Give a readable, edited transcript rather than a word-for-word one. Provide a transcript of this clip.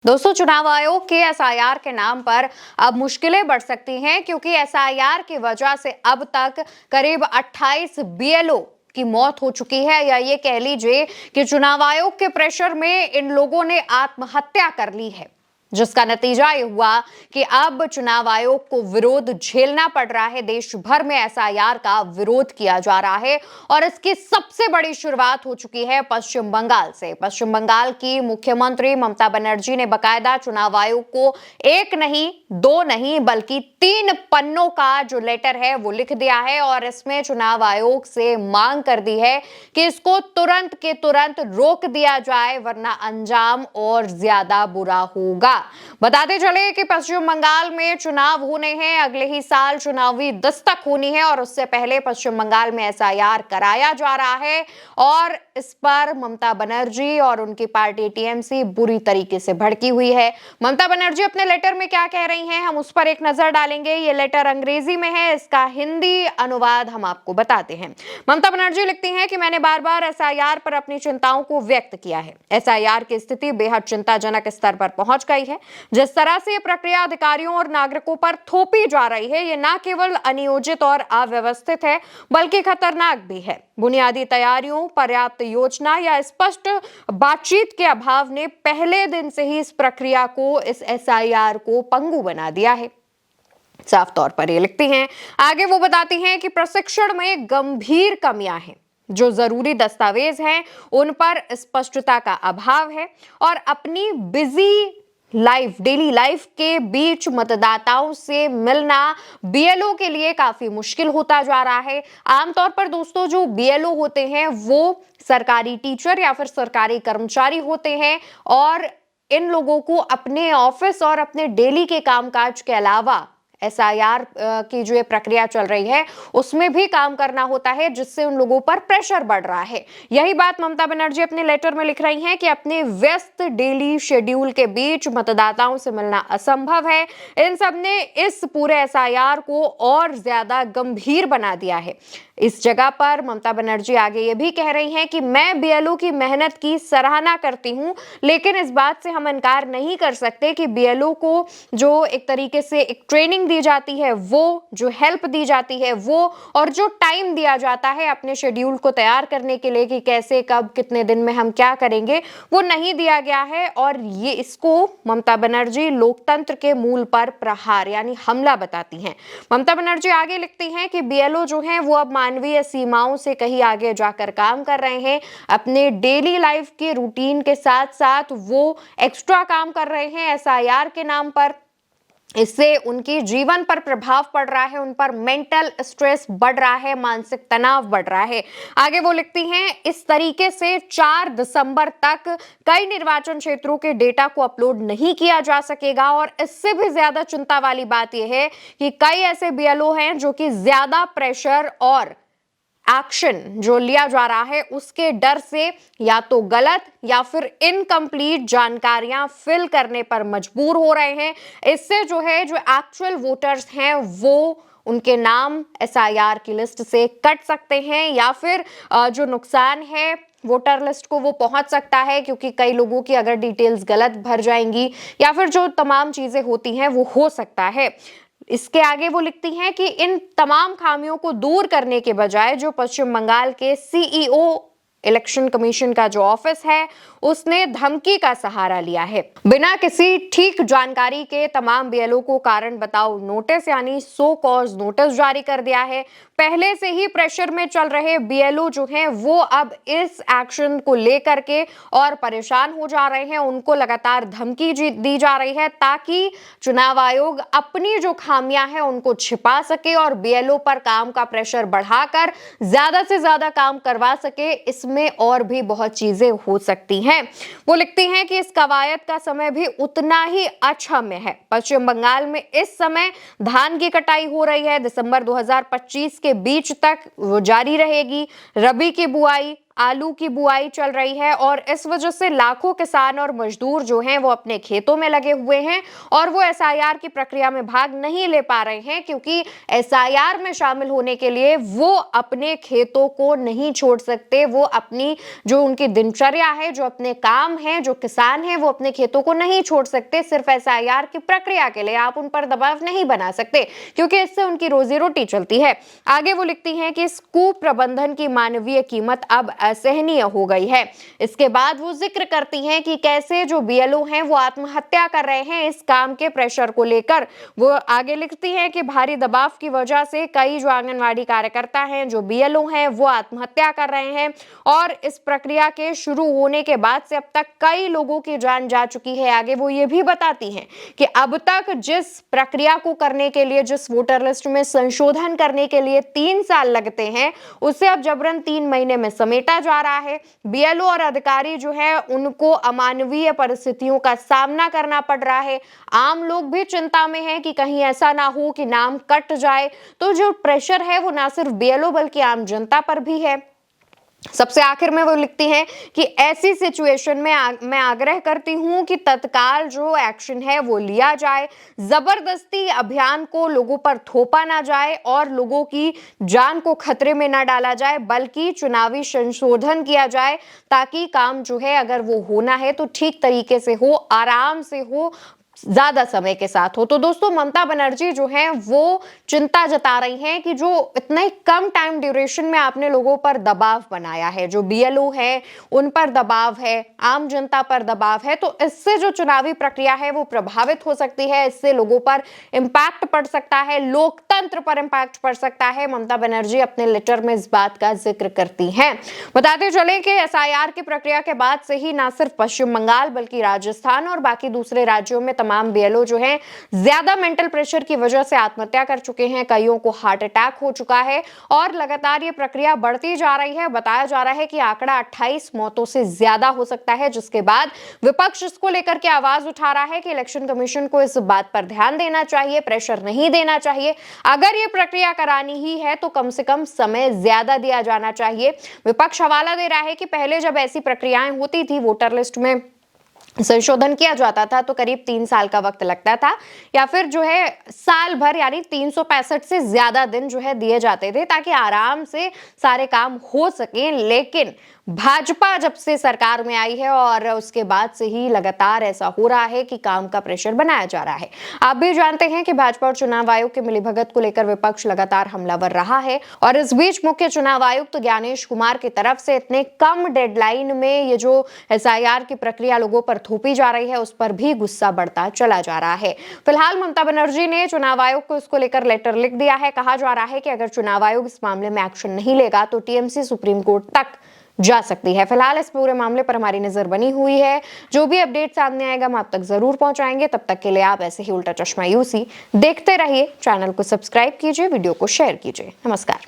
दोस्तों, चुनाव आयोग के एसआईआर के नाम पर अब मुश्किलें बढ़ सकती हैं क्योंकि एसआईआर की वजह से अब तक करीब 28 बीएलओ की मौत हो चुकी है, या ये कह लीजिए कि चुनाव आयोग के प्रेशर में इन लोगों ने आत्महत्या कर ली है, जिसका नतीजा ये हुआ कि अब चुनाव आयोग को विरोध झेलना पड़ रहा है। देश भर में एसआईआर का विरोध किया जा रहा है और इसकी सबसे बड़ी शुरुआत हो चुकी है पश्चिम बंगाल से। पश्चिम बंगाल की मुख्यमंत्री ममता बनर्जी ने बकायदा चुनाव आयोग को एक नहीं, दो नहीं, बल्कि 3 पन्नों का जो लेटर है वो लिख दिया है और इसमें चुनाव आयोग से मांग कर दी है कि इसको तुरंत के तुरंत रोक दिया जाए, वरना अंजाम और ज्यादा बुरा होगा। बताते चले कि पश्चिम बंगाल में चुनाव होने हैं, अगले ही साल चुनावी दस्तक होनी है और उससे पहले पश्चिम बंगाल में एसआईआर कराया जा रहा है और इस पर ममता बनर्जी और उनकी पार्टी टीएमसी बुरी तरीके से भड़की हुई है। ममता बनर्जी अपने लेटर में क्या कह रही हैं, हम उस पर एक नजर डालेंगे। ये लेटर अंग्रेजी में है, इसका हिंदी अनुवाद हम आपको बताते हैं। ममता बनर्जी लिखती हैं कि मैंने बार बार एसआईआर पर अपनी चिंताओं को व्यक्त किया है। एसआईआर की स्थिति बेहद चिंताजनक स्तर पर पहुंच गई है। जिस तरह से ये प्रक्रिया अधिकारियों और नागरिकों पर थोपी जा रही है, ये न केवल अनियोजित और अव्यवस्थित है, बल्कि खतरनाक भी है। बुनियादी तैयारियों, पर्याप्त योजना या स्पष्ट बातचीत के अभाव ने पहले दिन से ही इस प्रक्रिया को, इस एसआईआर को पंगु बना दिया है। साफ तौर पर ये लिखती हैं, आगे वो बताती हैं कि प्रशिक्षण में गंभीर कमियां हैं। जो जरूरी दस्तावेज हैं उन पर स्पष्टता का अभाव है और अपनी बिजी डेली लाइफ के बीच मतदाताओं से मिलना बीएलओ के लिए काफी मुश्किल होता जा रहा है। आमतौर पर दोस्तों, जो बीएलओ होते हैं वो सरकारी टीचर या फिर सरकारी कर्मचारी होते हैं और इन लोगों को अपने ऑफिस और अपने डेली के कामकाज के अलावा एसआईआर की जो ये प्रक्रिया चल रही है उसमें भी काम करना होता है, जिससे उन लोगों पर प्रेशर बढ़ रहा है। यही बात ममता बनर्जी अपने लेटर में लिख रही हैं कि अपने व्यस्त डेली शेड्यूल के बीच मतदाताओं से मिलना असंभव है। इन सब ने इस पूरे एसआईआर को और ज्यादा गंभीर बना दिया है। इस जगह पर ममता बनर्जी आगे ये भी कह रही हैं कि मैं बीएलओ की मेहनत की सराहना करती हूं, लेकिन इस बात से हम इनकार नहीं कर सकते कि बीएलओ को जो एक तरीके से एक ट्रेनिंग दी जाती है, वो जो हेल्प दी जाती है वो, और जो टाइम दिया जाता है अपने शेड्यूल को तैयार करने के लिए कि कैसे, कब, कितने दिन में हम क्या करेंगे, वो नहीं दिया गया है। और ये इसको ममता बनर्जी लोकतंत्र के मूल पर प्रहार यानी हमला बताती हैं। ममता बनर्जी आगे लिखती हैं कि बीएलओ जो हैं वो अब मानवीय सीमाओं से कहीं आगे जाकर काम कर रहे हैं। अपने डेली लाइफ के रूटीन के साथ साथ वो एक्स्ट्रा काम कर रहे हैं एसआईआर के नाम पर। इससे उनकी जीवन पर प्रभाव पड़ रहा है, उन पर मेंटल स्ट्रेस बढ़ रहा है, मानसिक तनाव बढ़ रहा है। आगे वो लिखती हैं, इस तरीके से 4 दिसंबर तक कई निर्वाचन क्षेत्रों के डेटा को अपलोड नहीं किया जा सकेगा और इससे भी ज्यादा चिंता वाली बात यह है कि कई ऐसे बीएलओ हैं जो कि ज्यादा प्रेशर और एक्शन जो लिया जा रहा है उसके डर से या तो गलत या फिर इनकम्प्लीट जानकारियां फिल करने पर मजबूर हो रहे हैं। इससे जो है, जो एक्चुअल वोटर्स हैं वो उनके नाम एसआईआर की लिस्ट से कट सकते हैं या फिर जो नुकसान है वोटर लिस्ट को वो पहुंच सकता है, क्योंकि कई लोगों की अगर डिटेल्स गलत भर जाएंगी या फिर जो तमाम चीजें होती हैं वो हो सकता है। इसके आगे वो लिखती हैं कि इन तमाम खामियों को दूर करने के बजाय जो पश्चिम बंगाल के सीईओ इलेक्शन कमीशन का जो ऑफिस है उसने धमकी का सहारा लिया है। बिना किसी ठीक जानकारी के तमाम बीएलओ को कारण बताओ नोटिस यानी सो कॉज नोटिस जारी कर दिया है। पहले से ही प्रेशर में चल रहे बीएलओ जो हैं वो अब इस एक्शन को लेकर के और परेशान हो जा रहे हैं। उनको लगातार धमकी दी जा रही है ताकि चुनाव आयोग अपनी जो खामियां हैं उनको छिपा सके और बीएलओ पर काम का प्रेशर बढ़ाकर ज्यादा से ज्यादा काम करवा सके। इसमें और भी बहुत चीजें हो सकती हैं। वो लिखती हैं कि इस कवायद का समय भी उतना ही अक्षम्य है। पश्चिम बंगाल में इस समय धान की कटाई हो रही है, दिसंबर 2025 के बीच तक वो जारी रहेगी। रबी की बुआई आलू की बुआई चल रही है और इस वजह से लाखों किसान और मजदूर जो हैं वो अपने खेतों में लगे हुए हैं और वो एसआईआर की प्रक्रिया में भाग नहीं ले पा रहे हैं, क्योंकि एसआईआर में शामिल होने के लिए वो अपने खेतों को नहीं छोड़ सकते। वो अपनी जो उनकी दिनचर्या है, जो अपने काम है, जो किसान है, वो अपने खेतों को नहीं छोड़ सकते सिर्फ एसआईआर की प्रक्रिया के लिए। आप उन पर दबाव नहीं बना सकते क्योंकि इससे उनकी रोजी रोटी चलती है। आगे वो लिखती हैं कि इस कुप्रबंधन की मानवीय कीमत अब असहनीय हो गई है। इसके बाद वो जिक्र करती हैं कि कैसे जो बीएलओ हैं वो आत्महत्या कर रहे हैं इस काम के प्रेशर को लेकर। वो आगे लिखती हैं कि भारी दबाव की वजह से कई जो आंगनवाड़ी कार्यकर्ता हैं, जो बीएलओ हैं, वो आत्महत्या कर रहे हैं और इस प्रक्रिया के शुरू होने के बाद से अब तक कई लोगों की जान जा चुकी है। आगे वो ये भी बताती हैं कि अब तक जिस प्रक्रिया को करने के लिए, जिस वोटर लिस्ट में संशोधन करने के लिए 3 साल लगते हैं, उसे अब जबरन 3 महीने में समेटा जा रहा है। बीएलओ और अधिकारी जो है उनको अमानवीय परिस्थितियों का सामना करना पड़ रहा है। आम लोग भी चिंता में हैं कि कहीं ऐसा ना हो कि नाम कट जाए। तो जो प्रेशर है वो ना सिर्फ बीएलओ बल्कि आम जनता पर भी है। सबसे आखिर में वो लिखती हैं कि ऐसी सिचुएशन में मैं आग्रह करती हूं कि तत्काल जो एक्शन है वो लिया जाए। जबरदस्ती अभियान को लोगों पर थोपा ना जाए और लोगों की जान को खतरे में ना डाला जाए, बल्कि चुनावी संशोधन किया जाए ताकि काम जो है अगर वो होना है तो ठीक तरीके से हो, आराम से हो, ज्यादा समय के साथ हो। तो दोस्तों, ममता बनर्जी जो है वो चिंता जता रही हैं कि जो इतने कम टाइम ड्यूरेशन में आपने लोगों पर दबाव बनाया है, जो बीएलओ है उन पर दबाव है, आम जनता पर दबाव है, तो इससे जो चुनावी प्रक्रिया है वो प्रभावित हो सकती है। इससे लोगों पर इंपैक्ट पड़ सकता है, लोकतंत्र पर इंपैक्ट पड़ सकता है। ममता बनर्जी अपने लेटर में इस बात का जिक्र करती हैं। बताते चले कि एसआईआर की प्रक्रिया के बाद से ही ना सिर्फ पश्चिम बंगाल बल्कि राजस्थान और बाकी दूसरे राज्यों में तमाम बीएलओ जो हैं ज्यादा मेंटल प्रेशर की वजह से आत्महत्या कर चुके हैं। कईयों को हार्ट अटैक हो चुका है और लगातार ये प्रक्रिया बढ़ती जा रही है। बताया जा रहा है कि आंकड़ा 28 मौतों से ज्यादा हो सकता है, जिसके बाद विपक्ष इसको लेकर के आवाज उठा रहा है कि इलेक्शन कमीशन को इस बात पर ध्यान देना चाहिए, प्रेशर नहीं देना चाहिए। अगर ये प्रक्रिया करानी ही है तो कम से कम समय ज्यादा दिया जाना चाहिए। विपक्ष हवाला दे रहा है कि पहले जब ऐसी प्रक्रियाएं होती थी, वोटर लिस्ट में संशोधन किया जाता था, तो करीब 3 साल का वक्त लगता था या फिर जो है साल भर यानी 365 से ज्यादा दिन जो है दिए जाते थे ताकि आराम से सारे काम हो सके। लेकिन भाजपा जब से सरकार में आई है और उसके बाद से ही लगातार ऐसा हो रहा है कि काम का प्रेशर बनाया जा रहा है। आप भी जानते हैं कि भाजपा और चुनाव आयोग के मिलीभगत को लेकर विपक्ष लगातार हमलावर रहा है और इस बीच मुख्य चुनाव आयुक्त ज्ञानेश कुमार की तरफ से इतने कम डेडलाइन में ये जो एसआईआर की प्रक्रिया लोगों पर थोपी जा रही है उस पर भी गुस्सा बढ़ता चला जा रहा है। फिलहाल ममता बनर्जी ने चुनाव आयोग को इसको लेकर लेटर लिख दिया है। कहा जा रहा है कि अगर चुनाव आयोग इस मामले में एक्शन नहीं लेगा तो टीएमसी सुप्रीम कोर्ट तक जा सकती है। फिलहाल इस पूरे मामले पर हमारी नजर बनी हुई है। जो भी अपडेट सामने आएगा हम आप तक जरूर पहुंचाएंगे। तब तक के लिए आप ऐसे ही उल्टा चश्मा यूसी देखते रहिए। चैनल को सब्सक्राइब कीजिए, वीडियो को शेयर कीजिए। नमस्कार।